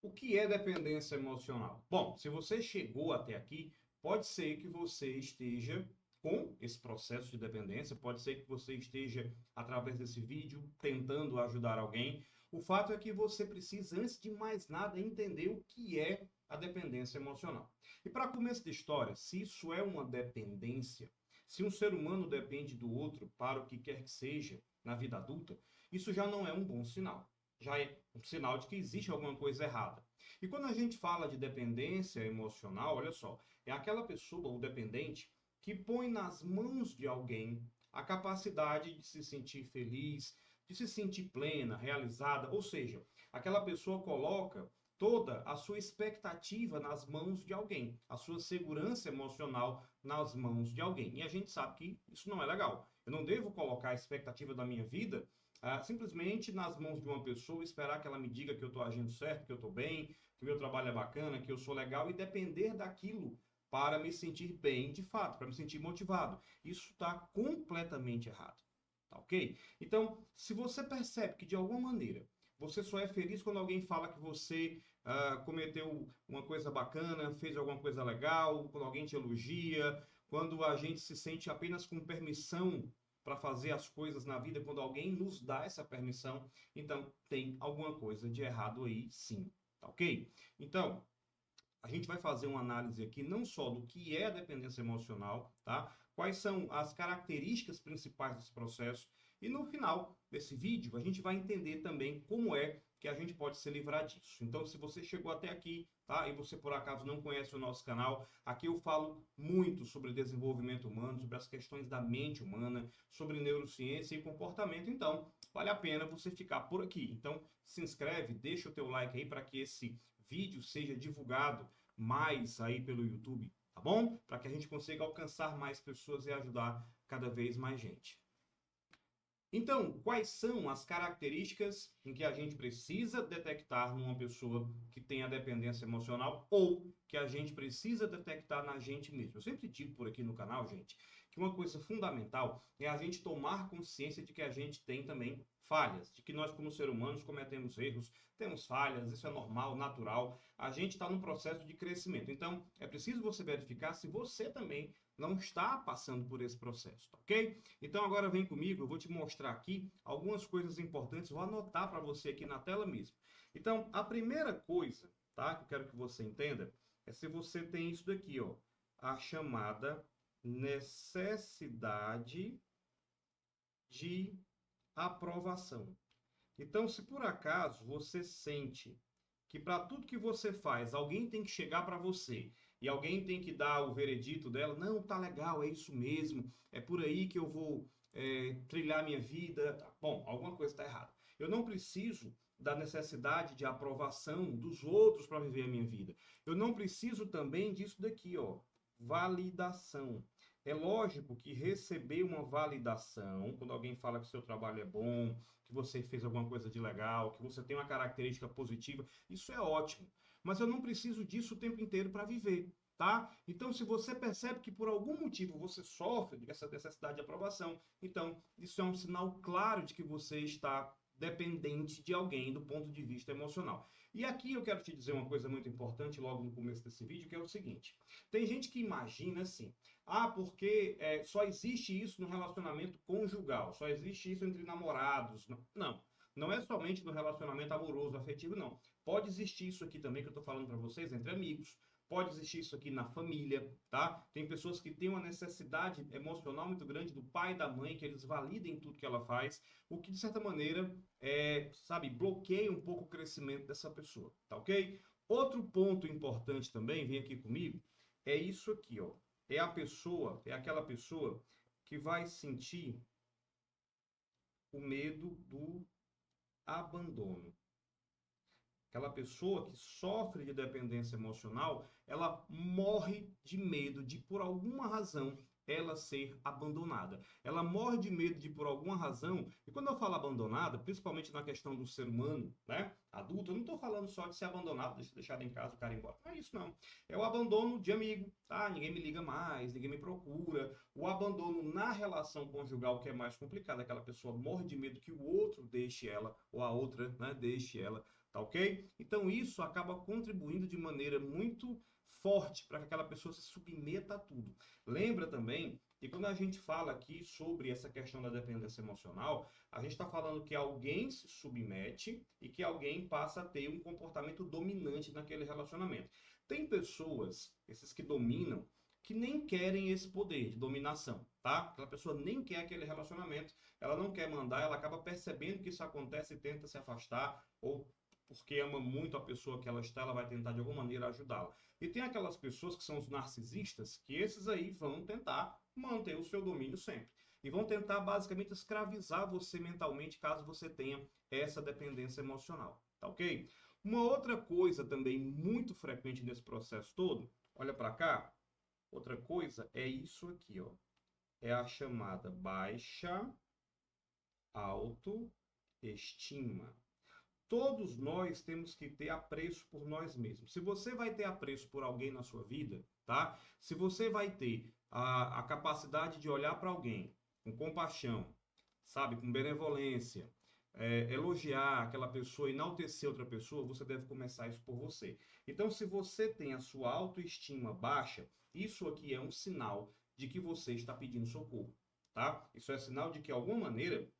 O que é dependência emocional? Bom, se você chegou até aqui, pode ser que você esteja com esse processo de dependência, pode ser que você esteja, através desse vídeo, tentando ajudar alguém. O fato é que você precisa, antes de mais nada, entender o que é a dependência emocional. E para começo de história, se isso é uma dependência, se um ser humano depende do outro para o que quer que seja na vida adulta, isso já não é um bom sinal. Já é um sinal de que existe alguma coisa errada. E quando a gente fala de dependência emocional, olha só, é aquela pessoa, o dependente, que põe nas mãos de alguém a capacidade de se sentir feliz, de se sentir plena, realizada, ou seja, aquela pessoa coloca toda a sua expectativa nas mãos de alguém, a sua segurança emocional nas mãos de alguém. E a gente sabe que isso não é legal. Eu não devo colocar a expectativa da minha vida simplesmente nas mãos de uma pessoa, esperar que ela me diga que eu estou agindo certo, que eu estou bem, que o meu trabalho é bacana, que eu sou legal e depender daquilo para me sentir bem de fato, para me sentir motivado. Isso está completamente errado. Tá ok? Então, se você percebe que de alguma maneira você só é feliz quando alguém fala que você cometeu uma coisa bacana, fez alguma coisa legal, quando alguém te elogia, quando a gente se sente apenas com permissão para fazer as coisas na vida, quando alguém nos dá essa permissão, então tem alguma coisa de errado aí, sim. Tá ok? Então, a gente vai fazer uma análise aqui não só do que é a dependência emocional, tá? Quais são as características principais desse processo e no final desse vídeo a gente vai entender também como é que a gente pode se livrar disso. Então, se você chegou até aqui, tá? E você por acaso não conhece o nosso canal, aqui eu falo muito sobre desenvolvimento humano, sobre as questões da mente humana, sobre neurociência e comportamento. Então, vale a pena você ficar por aqui. Então, se inscreve, deixa o teu like aí para que esse vídeo seja divulgado mais aí pelo YouTube, tá bom? Para que a gente consiga alcançar mais pessoas e ajudar cada vez mais gente. Então, quais são as características em que a gente precisa detectar numa pessoa que tem a dependência emocional ou que a gente precisa detectar na gente mesmo? Eu sempre digo por aqui no canal, gente, que uma coisa fundamental é a gente tomar consciência de que a gente tem também falhas, de que nós como seres humanos cometemos erros, temos falhas, isso é normal, natural. A gente está num processo de crescimento. Então, é preciso você verificar se você também não está passando por esse processo, tá ok? Então agora vem comigo, eu vou te mostrar aqui algumas coisas importantes, vou anotar para você aqui na tela mesmo. Então, a primeira coisa, tá, que eu quero que você entenda, é se você tem isso daqui, ó, a chamada necessidade de aprovação. Então, se por acaso você sente que para tudo que você faz, alguém tem que chegar para você e alguém tem que dar o veredito dela, não, tá legal, é isso mesmo, é por aí que eu vou trilhar minha vida. Bom, alguma coisa está errada. Eu não preciso da necessidade de aprovação dos outros para viver a minha vida. Eu não preciso também disso daqui, ó, validação. É lógico que receber uma validação, quando alguém fala que seu trabalho é bom, que você fez alguma coisa de legal, que você tem uma característica positiva, isso é ótimo. Mas eu não preciso disso o tempo inteiro para viver, tá? Então, se você percebe que por algum motivo você sofre dessa necessidade de aprovação, então isso é um sinal claro de que você está dependente de alguém do ponto de vista emocional. E aqui eu quero te dizer uma coisa muito importante logo no começo desse vídeo, que é o seguinte. Tem gente que imagina assim, porque só existe isso no relacionamento conjugal, só existe isso entre namorados. Não, não é somente no relacionamento amoroso, afetivo, não. Pode existir isso aqui também que eu estou falando para vocês, entre amigos. Pode existir isso aqui na família, tá? Tem pessoas que têm uma necessidade emocional muito grande do pai e da mãe, que eles validem tudo que ela faz, o que de certa maneira, sabe, bloqueia um pouco o crescimento dessa pessoa, tá ok? Outro ponto importante também, vem aqui comigo, é isso aqui, ó. É aquela pessoa que vai sentir o medo do abandono. Aquela pessoa que sofre de dependência emocional, ela morre de medo de, por alguma razão, ela ser abandonada. Ela morre de medo de, por alguma razão, e quando eu falo abandonada, principalmente na questão do ser humano, né, adulto, eu não estou falando só de ser abandonado, de ser deixado em casa, o cara ir embora. Não é isso, não. É o abandono de amigo, tá? Ninguém me liga mais, ninguém me procura. O abandono na relação conjugal, que é mais complicado, aquela pessoa morre de medo que o outro deixe ela, ou a outra, né, deixe ela, tá ok? Então isso acaba contribuindo de maneira muito forte para que aquela pessoa se submeta a tudo. Lembra também que quando a gente fala aqui sobre essa questão da dependência emocional, a gente está falando que alguém se submete e que alguém passa a ter um comportamento dominante naquele relacionamento. Tem pessoas, esses que dominam, que nem querem esse poder de dominação, tá? Aquela pessoa nem quer aquele relacionamento, ela não quer mandar, ela acaba percebendo que isso acontece e tenta se afastar, ou porque ama muito a pessoa que ela está, ela vai tentar de alguma maneira ajudá-la. E tem aquelas pessoas que são os narcisistas, que esses aí vão tentar manter o seu domínio sempre. E vão tentar basicamente escravizar você mentalmente caso você tenha essa dependência emocional, tá ok? Uma outra coisa também muito frequente nesse processo todo, olha para cá, outra coisa é isso aqui, ó. É a chamada baixa autoestima. Todos nós temos que ter apreço por nós mesmos. Se você vai ter apreço por alguém na sua vida, tá? Se você vai ter a capacidade de olhar para alguém com compaixão, sabe, com benevolência, elogiar aquela pessoa, enaltecer outra pessoa, você deve começar isso por você. Então, se você tem a sua autoestima baixa, isso aqui é um sinal de que você está pedindo socorro, tá? Isso é sinal de que, de alguma maneira,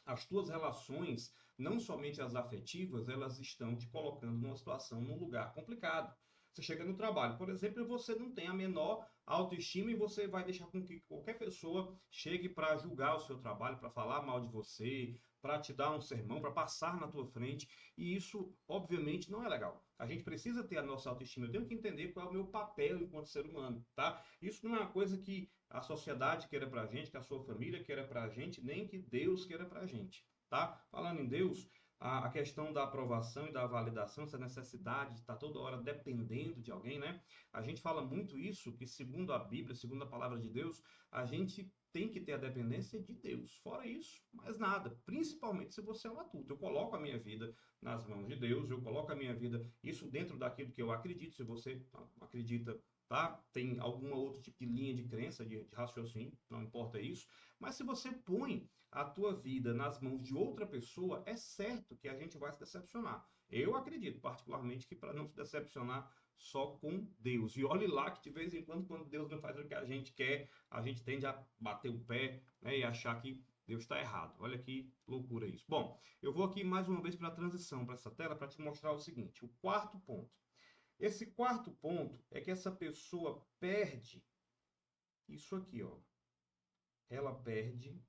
as tuas relações, não somente as afetivas, elas estão te colocando numa situação, num lugar complicado. Você chega no trabalho, por exemplo, e você não tem a menor autoestima e você vai deixar com que qualquer pessoa chegue para julgar o seu trabalho, para falar mal de você, para te dar um sermão, para passar na tua frente, e isso, obviamente, não é legal. A gente precisa ter a nossa autoestima. Eu tenho que entender qual é o meu papel enquanto ser humano, tá? Isso não é uma coisa que a sociedade queira pra gente, que a sua família queira pra gente, nem que Deus queira pra gente, tá? Falando em Deus, a questão da aprovação e da validação, essa necessidade de estar toda hora dependendo de alguém, né? A gente fala muito isso, que segundo a Bíblia, segundo a palavra de Deus, a gente tem que ter a dependência de Deus. Fora isso, mais nada. Principalmente se você é um adulto. Eu coloco a minha vida nas mãos de Deus, eu coloco a minha vida, isso dentro daquilo que eu acredito. Se você acredita, tá? Tem algum outro tipo de linha de crença, de raciocínio, não importa isso. Mas se você põe a tua vida nas mãos de outra pessoa, é certo que a gente vai se decepcionar. Eu acredito, particularmente, que para não se decepcionar só com Deus. E olhe lá que de vez em quando Deus não faz o que a gente quer, a gente tende a bater o pé, né, e achar que Deus está errado. Olha que loucura isso. Bom, eu vou aqui mais uma vez para a transição, para essa tela, para te mostrar o seguinte. O quarto ponto. Esse quarto ponto é que essa pessoa perde isso aqui, ó. Ela perde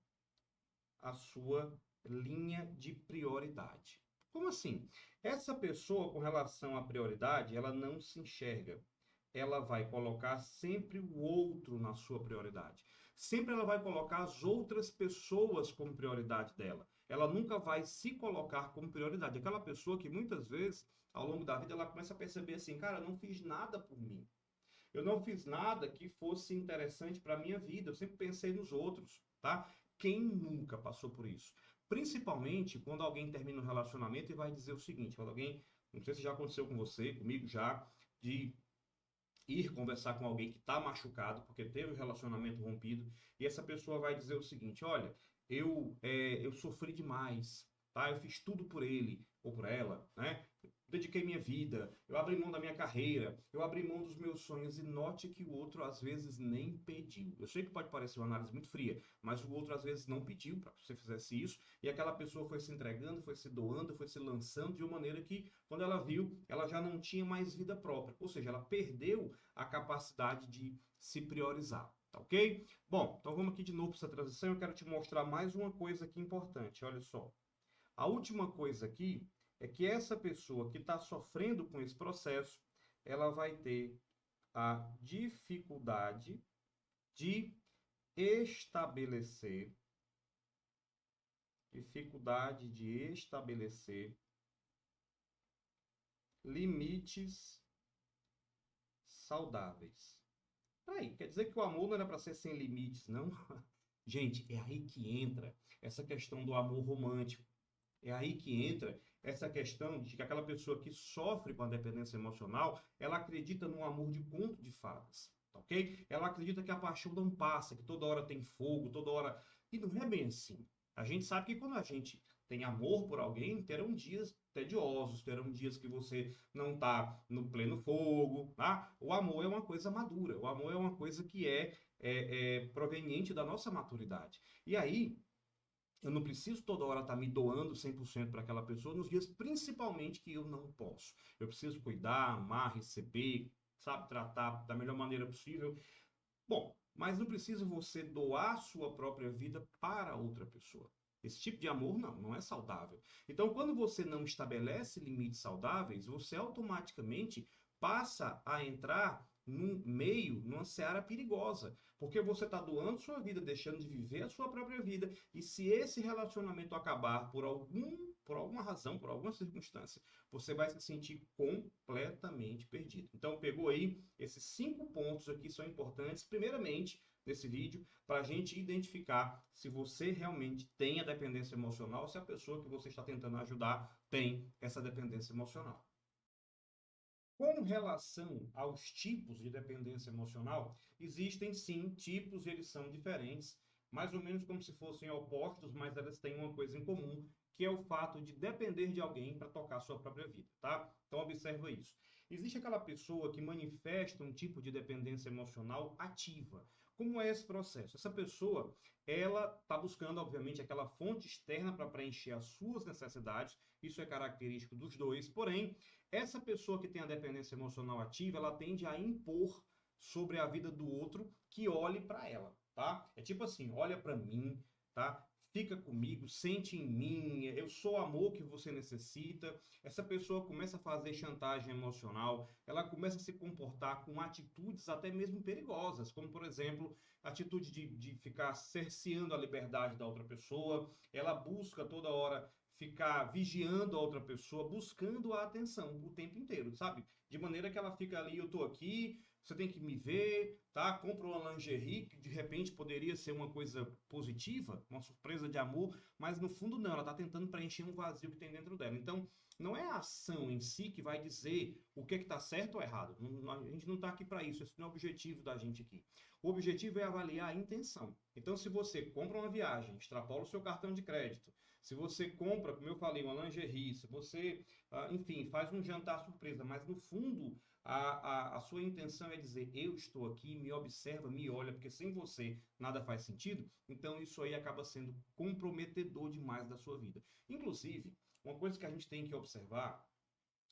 a sua linha de prioridade. Como assim? Essa pessoa, com relação à prioridade, ela não se enxerga. Ela vai colocar sempre o outro na sua prioridade. Sempre ela vai colocar as outras pessoas como prioridade dela. Ela nunca vai se colocar como prioridade. Aquela pessoa que muitas vezes, ao longo da vida, ela começa a perceber assim, cara, eu não fiz nada por mim. Eu não fiz nada que fosse interessante para a minha vida. Eu sempre pensei nos outros, tá? Quem nunca passou por isso? Principalmente quando alguém termina um relacionamento e vai dizer o seguinte, quando alguém, não sei se já aconteceu com você, comigo já, de ir conversar com alguém que está machucado, porque teve um relacionamento rompido, e essa pessoa vai dizer o seguinte, olha, eu sofri demais, tá? Eu fiz tudo por ele ou por ela, né? Dediquei minha vida, eu abri mão da minha carreira, eu abri mão dos meus sonhos, e note que o outro às vezes nem pediu. Eu sei que pode parecer uma análise muito fria, mas o outro às vezes não pediu para que você fizesse isso, e aquela pessoa foi se entregando, foi se doando, foi se lançando de uma maneira que, quando ela viu, ela já não tinha mais vida própria, ou seja, ela perdeu a capacidade de se priorizar, tá ok? Bom, então vamos aqui de novo para essa transição, eu quero te mostrar mais uma coisa aqui importante, olha só. A última coisa aqui é que essa pessoa que está sofrendo com esse processo, ela vai ter a dificuldade de estabelecer, limites saudáveis. Aí, quer dizer que o amor não era para ser sem limites, não? Gente, é aí que entra essa questão do amor romântico. É aí que entra essa questão de que aquela pessoa que sofre com a dependência emocional, ela acredita no amor de conto de fadas, tá ok? Ela acredita que a paixão não passa, que toda hora tem fogo, toda hora... E não é bem assim. A gente sabe que quando a gente tem amor por alguém, terão dias tediosos, terão dias que você não está no pleno fogo, tá? O amor é uma coisa madura, o amor é uma coisa que é proveniente da nossa maturidade. E aí, eu não preciso toda hora estar me doando 100% para aquela pessoa nos dias principalmente que eu não posso. Eu preciso cuidar, amar, receber, sabe, tratar da melhor maneira possível. Bom, mas não precisa você doar sua própria vida para outra pessoa. Esse tipo de amor não é saudável. Então, quando você não estabelece limites saudáveis, você automaticamente passa a entrar num meio, numa seara perigosa, porque você está doando sua vida, deixando de viver a sua própria vida, e se esse relacionamento acabar por alguma razão, por alguma circunstância, você vai se sentir completamente perdido. Então, pegou aí esses 5 pontos aqui são importantes, primeiramente, nesse vídeo, para a gente identificar se você realmente tem a dependência emocional, se a pessoa que você está tentando ajudar tem essa dependência emocional. Com relação aos tipos de dependência emocional, existem sim tipos e eles são diferentes, mais ou menos como se fossem opostos, mas elas têm uma coisa em comum, que é o fato de depender de alguém para tocar a sua própria vida, tá? Então observa isso. Existe aquela pessoa que manifesta um tipo de dependência emocional ativa. Como é esse processo? Essa pessoa, ela está buscando, obviamente, aquela fonte externa para preencher as suas necessidades, isso é característico dos dois, porém, essa pessoa que tem a dependência emocional ativa, ela tende a impor sobre a vida do outro que olhe para ela, tá? É tipo assim, olha para mim, tá? Fica comigo, sente em mim, eu sou o amor que você necessita. Essa pessoa começa a fazer chantagem emocional, ela começa a se comportar com atitudes até mesmo perigosas, como, por exemplo, a atitude de ficar cerceando a liberdade da outra pessoa, ela busca toda hora ficar vigiando a outra pessoa, buscando a atenção o tempo inteiro, sabe? De maneira que ela fica ali, eu tô aqui, você tem que me ver, tá? Compra uma lingerie que de repente poderia ser uma coisa positiva, uma surpresa de amor, mas no fundo não, ela tá tentando preencher um vazio que tem dentro dela. Então, não é a ação em si que vai dizer o que é que tá certo ou errado. A gente não tá aqui para isso, esse não é o objetivo da gente aqui. O objetivo é avaliar a intenção. Então, se você compra uma viagem, extrapola o seu cartão de crédito, se você compra, como eu falei, uma lingerie, se você, enfim, faz um jantar surpresa, mas no fundo a sua intenção é dizer, eu estou aqui, me observa, me olha, porque sem você nada faz sentido, então isso aí acaba sendo comprometedor demais da sua vida. Inclusive, uma coisa que a gente tem que observar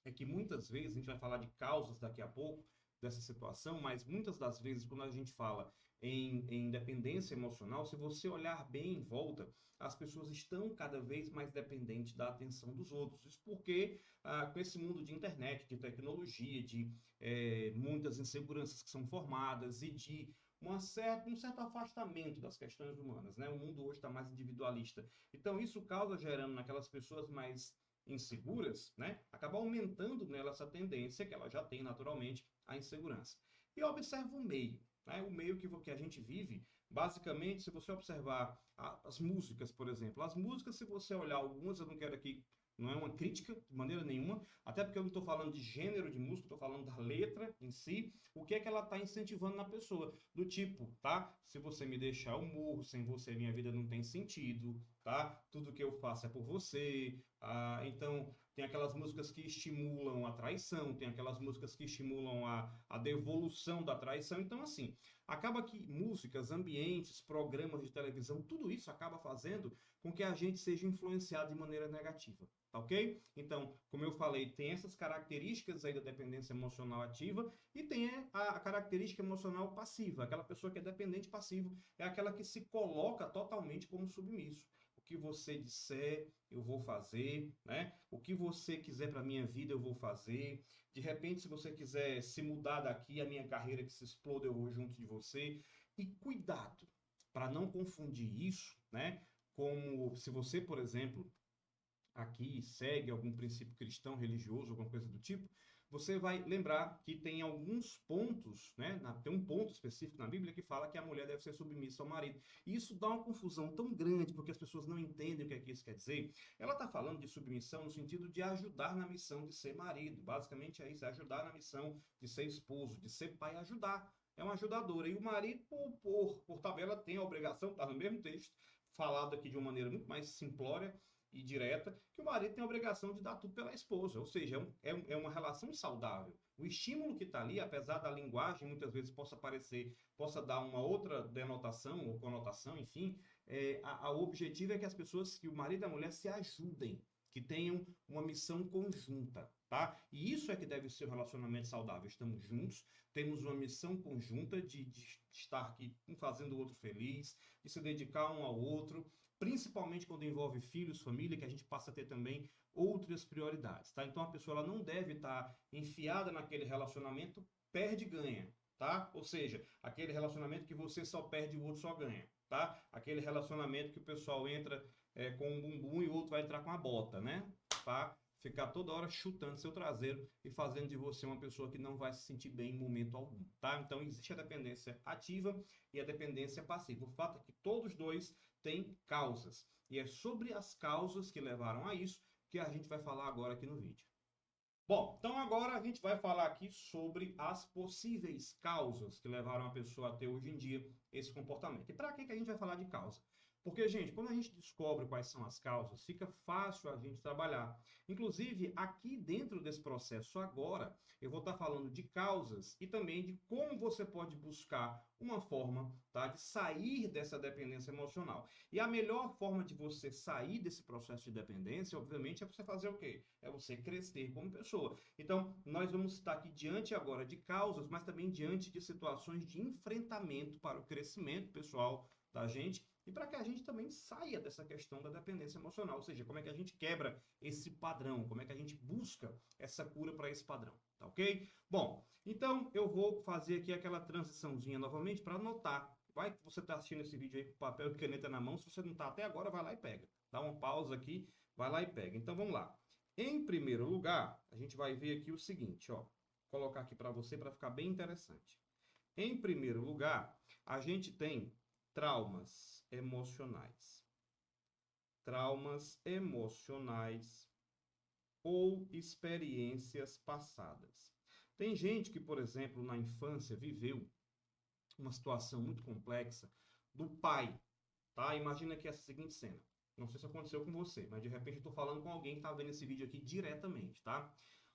é que muitas vezes, a gente vai falar de causas daqui a pouco dessa situação, mas muitas das vezes quando a gente fala em dependência emocional, se você olhar bem em volta, as pessoas estão cada vez mais dependentes da atenção dos outros. Isso porque com esse mundo de internet, de tecnologia, de muitas inseguranças que são formadas e de um certo afastamento das questões humanas, né? O mundo hoje está mais individualista. Então, isso causa gerando naquelas pessoas mais inseguras, né? Acaba aumentando nela essa tendência que ela já tem naturalmente à insegurança. E observa o meio, né? O meio que a gente vive, basicamente, se você observar as músicas, por exemplo, as músicas, se você olhar algumas, eu não quero aqui, não é uma crítica de maneira nenhuma, até porque eu não estou falando de gênero de música, estou falando da letra em si, o que é que ela está incentivando na pessoa, do tipo, tá? Se você me deixar, eu morro, sem você minha vida não tem sentido, tá? Tudo que eu faço é por você, então tem aquelas músicas que estimulam a traição, tem aquelas músicas que estimulam a devolução da traição, então assim, acaba que músicas, ambientes, programas de televisão, tudo isso acaba fazendo com que a gente seja influenciado de maneira negativa. Tá ok? Então, como eu falei, tem essas características aí da dependência emocional ativa e tem a característica emocional passiva. Aquela pessoa que é dependente passivo é aquela que se coloca totalmente como submisso. O que você disser, eu vou fazer, né? O que você quiser para minha vida, eu vou fazer. De repente, se você quiser se mudar daqui, a minha carreira que se exploda, eu vou junto de você. E cuidado para não confundir isso, né? Como se você, por exemplo, aqui segue algum princípio cristão, religioso, alguma coisa do tipo, você vai lembrar que tem alguns pontos, né? Tem um ponto específico na Bíblia que fala que a mulher deve ser submissa ao marido. E isso dá uma confusão tão grande, porque as pessoas não entendem o que é que isso quer dizer. Ela está falando de submissão no sentido de ajudar na missão de ser marido. Basicamente é isso, é ajudar na missão de ser esposo, de ser pai, ajudar. É uma ajudadora. E o marido, por tabela, tem a obrigação, está no mesmo texto, falado aqui de uma maneira muito mais simplória, e direta que o marido tem a obrigação de dar tudo pela esposa, ou seja, é uma relação saudável. O estímulo que está ali, apesar da linguagem muitas vezes possa dar uma outra denotação ou conotação, enfim, o objetivo é que as pessoas, que o marido e a mulher se ajudem, que tenham uma missão conjunta, tá? E isso é que deve ser um relacionamento saudável. Estamos juntos, temos uma missão conjunta de estar aqui um fazendo o outro feliz, de se dedicar um ao outro, principalmente quando envolve filhos, família, que a gente passa a ter também outras prioridades, tá? Então a pessoa ela não deve estar enfiada naquele relacionamento perde e ganha, tá? Ou seja, aquele relacionamento que você só perde e o outro só ganha, tá? Aquele relacionamento que o pessoal entra com um bumbum e o outro vai entrar com a bota, né? Tá? Ficar toda hora chutando seu traseiro e fazendo de você uma pessoa que não vai se sentir bem em momento algum, tá? Então existe a dependência ativa e a dependência passiva. O fato é que todos dois têm causas. E é sobre as causas que levaram a isso que a gente vai falar agora aqui no vídeo. Bom, então agora a gente vai falar aqui sobre as possíveis causas que levaram a pessoa a ter hoje em dia esse comportamento. E para que a gente vai falar de causa? Porque, gente, quando a gente descobre quais são as causas, fica fácil a gente trabalhar. Inclusive, aqui dentro desse processo agora, eu vou estar falando de causas e também de como você pode buscar uma forma, tá, de sair dessa dependência emocional. E a melhor forma de você sair desse processo de dependência, obviamente, é você fazer o quê? É você crescer como pessoa. Então, nós vamos estar aqui diante agora de causas, mas também diante de situações de enfrentamento para o crescimento pessoal da gente e para que a gente também saia dessa questão da dependência emocional, ou seja, como é que a gente quebra esse padrão, como é que a gente busca essa cura para esse padrão, tá ok? Bom, então eu vou fazer aqui aquela transiçãozinha novamente para anotar. Vai que você está assistindo esse vídeo aí com papel e caneta na mão, se você não está até agora, vai lá e pega. Dá uma pausa aqui, vai lá e pega. Então vamos lá. Em primeiro lugar, a gente vai ver aqui o seguinte, ó. Vou colocar aqui para você para ficar bem interessante. Em primeiro lugar, a gente tem traumas emocionais. Traumas emocionais ou experiências passadas. Tem gente que, por exemplo, na infância viveu uma situação muito complexa do pai, tá? Imagina aqui essa seguinte cena. Não sei se aconteceu com você, mas de repente eu estou falando com alguém que está vendo esse vídeo aqui diretamente, tá?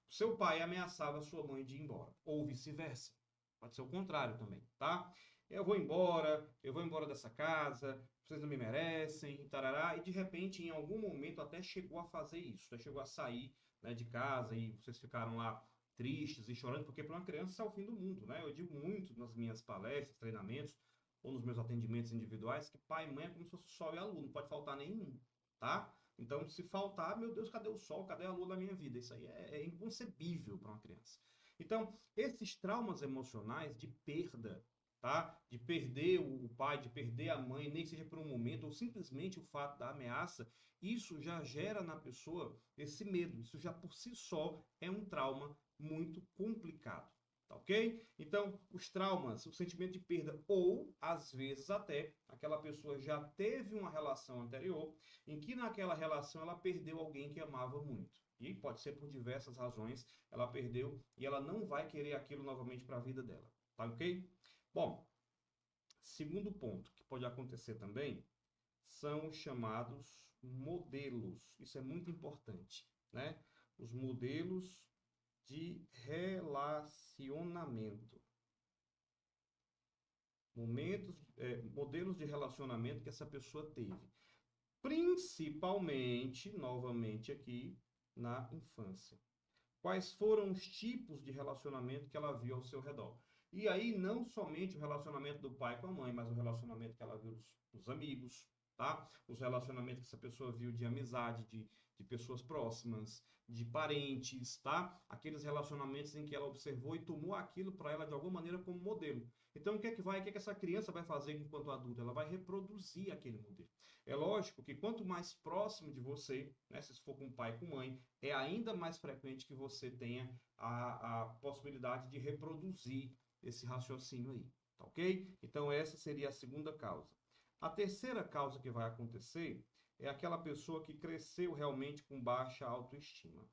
O seu pai ameaçava sua mãe de ir embora, ou vice-versa. Pode ser o contrário também, tá? Eu vou embora dessa casa, vocês não me merecem, tarará, e de repente, em algum momento, até chegou a fazer isso, até chegou a sair, né, de casa e vocês ficaram lá tristes e chorando, porque para uma criança é o fim do mundo, né? Eu digo muito nas minhas palestras, treinamentos, ou nos meus atendimentos individuais, que pai e mãe é como se fosse sol e a lua, não pode faltar nenhum, tá? Então, se faltar, meu Deus, cadê o sol, cadê a lua da minha vida? Isso aí é inconcebível para uma criança. Então, esses traumas emocionais de perda, tá? De perder o pai, de perder a mãe, nem que seja por um momento, ou simplesmente o fato da ameaça, isso já gera na pessoa esse medo. Isso já por si só é um trauma muito complicado. Tá ok? Então, os traumas, o sentimento de perda, ou às vezes até aquela pessoa já teve uma relação anterior em que naquela relação ela perdeu alguém que amava muito. E pode ser por diversas razões, ela perdeu e ela não vai querer aquilo novamente para a vida dela. Tá ok? Bom, segundo ponto que pode acontecer também são os chamados modelos. Isso é muito importante, né? Os modelos de relacionamento. Modelos de relacionamento que essa pessoa teve. Principalmente, novamente aqui, na infância. Quais foram os tipos de relacionamento que ela viu ao seu redor? E aí, não somente o relacionamento do pai com a mãe, mas o relacionamento que ela viu dos amigos, tá? Os relacionamentos que essa pessoa viu de amizade, de pessoas próximas, de parentes, tá? Aqueles relacionamentos em que ela observou e tomou aquilo para ela de alguma maneira como modelo. Então, o que é que essa criança vai fazer enquanto adulta? Ela vai reproduzir aquele modelo. É lógico que quanto mais próximo de você, né, se for com pai e com mãe, é ainda mais frequente que você tenha a possibilidade de reproduzir esse raciocínio aí, tá ok? Então, essa seria a segunda causa. A terceira causa que vai acontecer é aquela pessoa que cresceu realmente com baixa autoestima.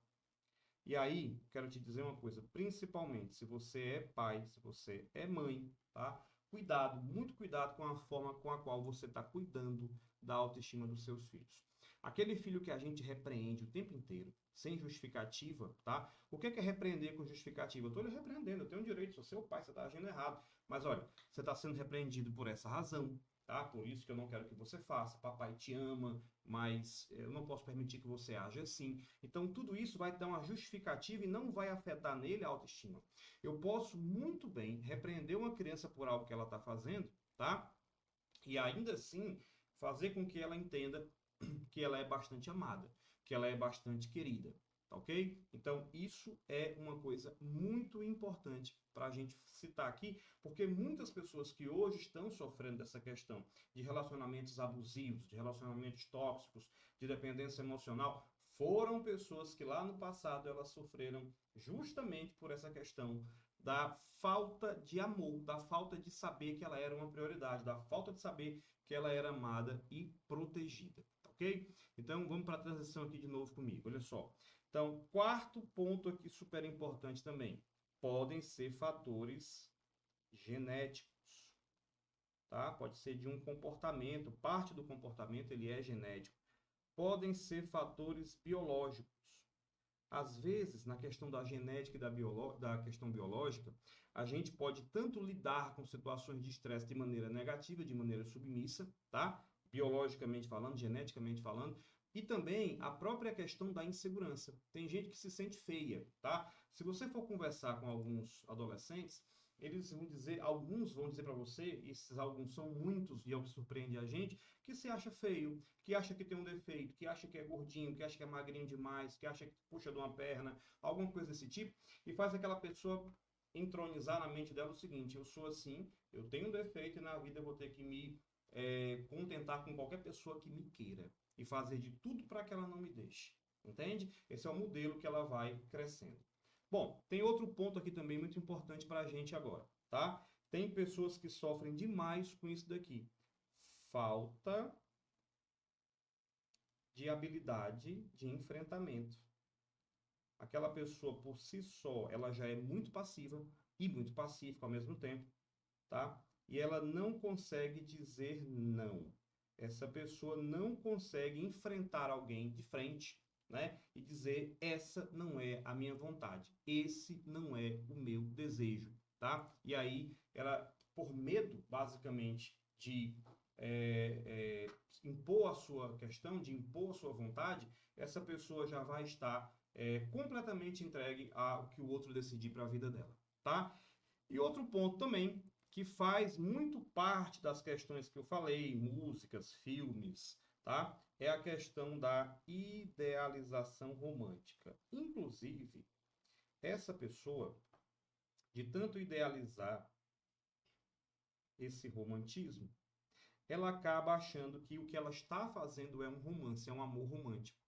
E aí, quero te dizer uma coisa, principalmente se você é pai, se você é mãe, tá? Cuidado, muito cuidado com a forma com a qual você está cuidando da autoestima dos seus filhos. Aquele filho que a gente repreende o tempo inteiro, sem justificativa, tá? O que é repreender com justificativa? Eu estou lhe repreendendo, eu tenho um direito, sou seu pai, você está agindo errado. Mas olha, você está sendo repreendido por essa razão, tá? Por isso que eu não quero que você faça. Papai te ama, mas eu não posso permitir que você age assim. Então, tudo isso vai dar uma justificativa e não vai afetar nele a autoestima. Eu posso muito bem repreender uma criança por algo que ela está fazendo, tá? E ainda assim, fazer com que ela entenda que ela é bastante amada, que ela é bastante querida, tá ok? Então, isso é uma coisa muito importante para a gente citar aqui, porque muitas pessoas que hoje estão sofrendo dessa questão de relacionamentos abusivos, de relacionamentos tóxicos, de dependência emocional, foram pessoas que lá no passado elas sofreram justamente por essa questão da falta de amor, da falta de saber que ela era uma prioridade, da falta de saber que ela era amada e protegida, ok? Então, vamos para a transição aqui de novo comigo, olha só. Então, quarto ponto aqui super importante também, podem ser fatores genéticos, tá? Pode ser de um comportamento, parte do comportamento ele é genético. Podem ser fatores biológicos. Às vezes, na questão da genética e da questão biológica, a gente pode tanto lidar com situações de estresse de maneira negativa, de maneira submissa, tá? Biologicamente falando, geneticamente falando, e também a própria questão da insegurança. Tem gente que se sente feia, tá? Se você for conversar com alguns adolescentes, eles vão dizer, alguns vão dizer para você, e esses alguns são muitos, e é o que surpreende a gente, que se acha feio, que acha que tem um defeito, que acha que é gordinho, que acha que é magrinho demais, que acha que puxa de uma perna, alguma coisa desse tipo, e faz aquela pessoa entronizar na mente dela o seguinte: eu sou assim, eu tenho um defeito e na vida eu vou ter que me contentar com qualquer pessoa que me queira e fazer de tudo para que ela não me deixe. Entende? Esse é o modelo que ela vai crescendo. Bom, tem outro ponto aqui também muito importante para a gente agora, tá? Tem pessoas que sofrem demais com isso daqui. Falta de habilidade de enfrentamento. Aquela pessoa por si só, ela já é muito passiva e muito pacífica ao mesmo tempo, tá? E ela não consegue dizer não. Essa pessoa não consegue enfrentar alguém de frente, né? E dizer, essa não é a minha vontade, esse não é o meu desejo, tá? E aí, ela, por medo, basicamente, de impor a sua questão, de impor a sua vontade, essa pessoa já vai estar completamente entregue ao que o outro decidir para a vida dela, tá? E outro ponto também, que faz muito parte das questões que eu falei, músicas, filmes, tá? É a questão da idealização romântica. Inclusive, essa pessoa, de tanto idealizar esse romantismo, ela acaba achando que o que ela está fazendo é um romance, é um amor romântico.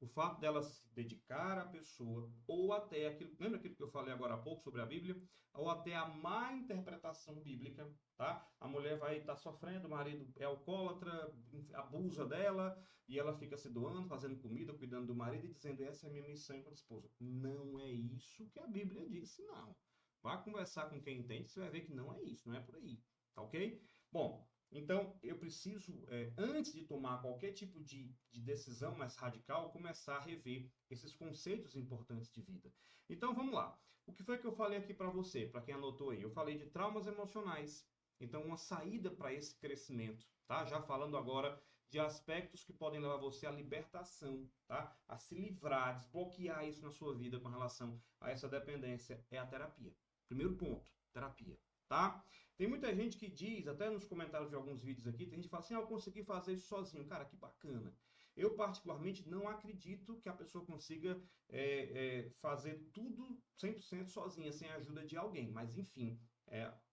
O fato dela se dedicar à pessoa, ou até aquilo, lembra aquilo que eu falei agora há pouco sobre a Bíblia? Ou até a má interpretação bíblica, tá? A mulher vai estar sofrendo, o marido é alcoólatra, abusa dela, e ela fica se doando, fazendo comida, cuidando do marido e dizendo, essa é a minha missão enquanto esposa. Não é isso que a Bíblia disse, não. Vá conversar com quem entende, você vai ver que não é isso, não é por aí, tá ok? Bom, então, eu preciso, antes de tomar qualquer tipo de decisão mais radical, começar a rever esses conceitos importantes de vida. Então, vamos lá. O que foi que eu falei aqui para você, para quem anotou aí? Eu falei de traumas emocionais. Então, uma saída para esse crescimento, tá? Já falando agora de aspectos que podem levar você à libertação, tá? A se livrar, desbloquear isso na sua vida com relação a essa dependência, é a terapia. Primeiro ponto, terapia, tá? Tem muita gente que diz, até nos comentários de alguns vídeos aqui, tem gente que fala assim, eu consegui fazer isso sozinho. Cara, que bacana. Eu, particularmente, não acredito que a pessoa consiga fazer tudo 100% sozinha, sem a ajuda de alguém. Mas, enfim,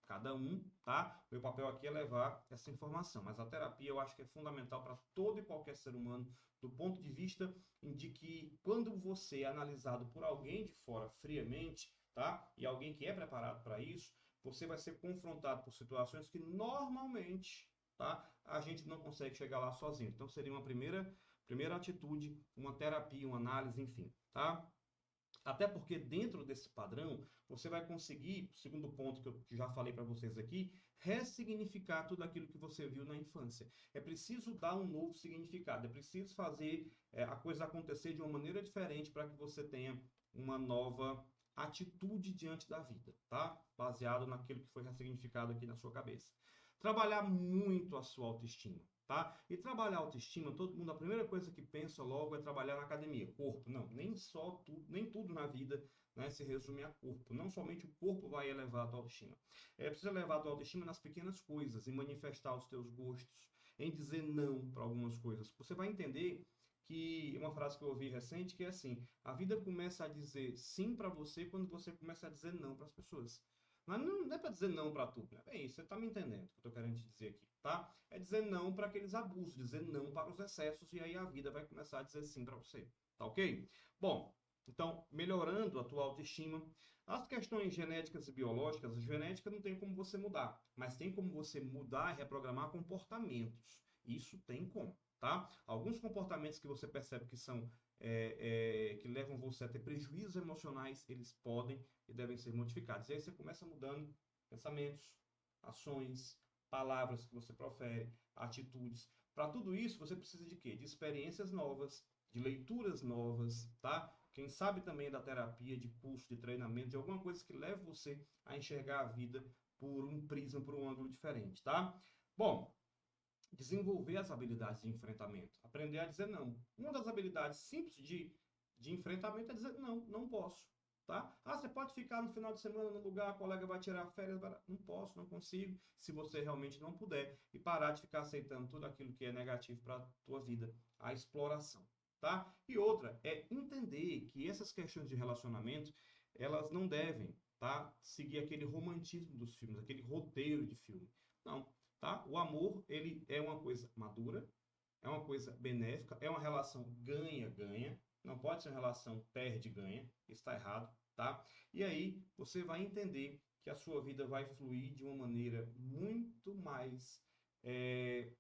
cada um, tá? Meu papel aqui é levar essa informação. Mas a terapia, eu acho que é fundamental para todo e qualquer ser humano, do ponto de vista de que, quando você é analisado por alguém de fora friamente, tá? E alguém que é preparado para isso, você vai ser confrontado por situações que normalmente, tá, a gente não consegue chegar lá sozinho. Então seria uma primeira atitude, uma terapia, uma análise, enfim, tá? Até porque dentro desse padrão, você vai conseguir, segundo ponto que eu já falei para vocês aqui, ressignificar tudo aquilo que você viu na infância. É preciso dar um novo significado, é preciso fazer a coisa acontecer de uma maneira diferente para que você tenha uma nova atitude diante da vida, tá? Baseado naquilo que foi ressignificado aqui na sua cabeça. Trabalhar muito a sua autoestima. Tá? E trabalhar a autoestima, todo mundo, a primeira coisa que pensa logo é trabalhar na academia, corpo. Não, nem só tudo, nem tudo na vida, né, se resume a corpo. Não somente o corpo vai elevar a tua autoestima. É preciso elevar a tua autoestima nas pequenas coisas, em manifestar os teus gostos, em dizer não para algumas coisas. Você vai entender que uma frase que eu ouvi recente que é assim: a vida começa a dizer sim para você quando você começa a dizer não para as pessoas. Mas não é para dizer não para tudo, né? Bem, você está me entendendo o que eu estou querendo te dizer aqui, tá? É dizer não para aqueles abusos, dizer não para os excessos, e aí a vida vai começar a dizer sim para você, tá ok? Bom, então, melhorando a tua autoestima, as questões genéticas e biológicas, a genética não tem como você mudar, mas tem como você mudar e reprogramar comportamentos. Isso tem como, tá? Alguns comportamentos que você percebe que são que levam você a ter prejuízos emocionais, eles podem e devem ser modificados. E aí você começa mudando pensamentos, ações, palavras que você profere, atitudes. Para tudo isso, você precisa de quê? De experiências novas, de leituras novas, tá? Quem sabe também da terapia, de curso, de treinamento, de alguma coisa que leve você a enxergar a vida por um prisma, por um ângulo diferente, tá? Bom, desenvolver as habilidades de enfrentamento, aprender a dizer não. Uma das habilidades simples de enfrentamento é dizer não, não posso. Tá? Ah, você pode ficar no final de semana no lugar, a colega vai tirar férias, não posso, não consigo, se você realmente não puder, e parar de ficar aceitando tudo aquilo que é negativo para a tua vida, a exploração, tá? E outra é entender que essas questões de relacionamento, elas não devem, tá, seguir aquele romantismo dos filmes, aquele roteiro de filme. Não, tá? O amor, ele é uma coisa madura, é uma coisa benéfica, é uma relação ganha-ganha, não pode ser uma relação perde-ganha, isso está errado, tá? E aí você vai entender que a sua vida vai fluir de uma maneira muito mais,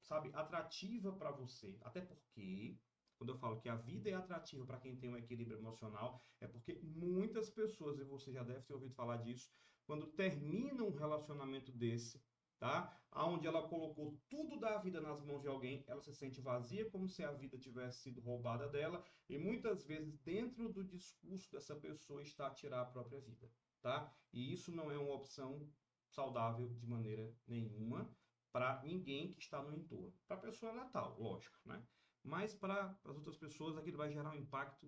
sabe, atrativa para você. Até porque, quando eu falo que a vida é atrativa para quem tem um equilíbrio emocional, é porque muitas pessoas, e você já deve ter ouvido falar disso, quando termina um relacionamento desse, tá? Onde ela colocou tudo da vida nas mãos de alguém, ela se sente vazia, como se a vida tivesse sido roubada dela, e muitas vezes dentro do discurso dessa pessoa está a tirar a própria vida, tá? E isso não é uma opção saudável de maneira nenhuma para ninguém que está no entorno. Para a pessoa natal, lógico, né? Mas para as outras pessoas aquilo vai gerar um impacto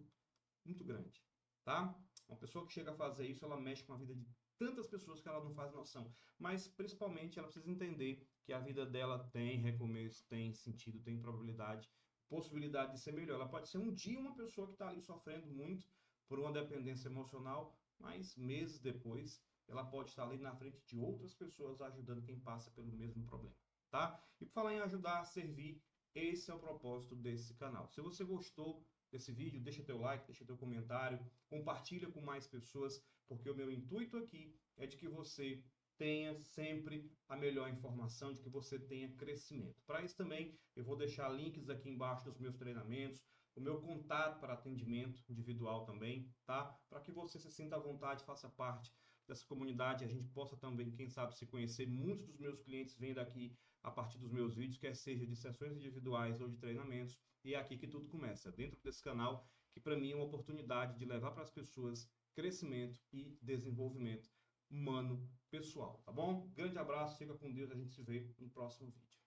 muito grande, tá? Uma pessoa que chega a fazer isso, ela mexe com a vida de tantas pessoas que ela não faz noção. Mas, principalmente, ela precisa entender que a vida dela tem recomeço, tem sentido, tem probabilidade, possibilidade de ser melhor. Ela pode ser um dia uma pessoa que está ali sofrendo muito por uma dependência emocional, mas meses depois, ela pode estar ali na frente de outras pessoas ajudando quem passa pelo mesmo problema, tá? E por falar em ajudar a servir, esse é o propósito desse canal. Se você gostou desse vídeo, deixa teu like, deixa teu comentário, compartilha com mais pessoas, porque o meu intuito aqui é de que você tenha sempre a melhor informação, de que você tenha crescimento. Para isso também, eu vou deixar links aqui embaixo dos meus treinamentos, o meu contato para atendimento individual também, tá? Para que você se sinta à vontade, faça parte dessa comunidade, a gente possa também, quem sabe, se conhecer. Muitos dos meus clientes vêm daqui a partir dos meus vídeos, quer seja de sessões individuais ou de treinamentos, e é aqui que tudo começa, dentro desse canal, que para mim é uma oportunidade de levar para as pessoas crescimento e desenvolvimento humano pessoal, tá bom? Grande abraço, fica com Deus, a gente se vê no próximo vídeo.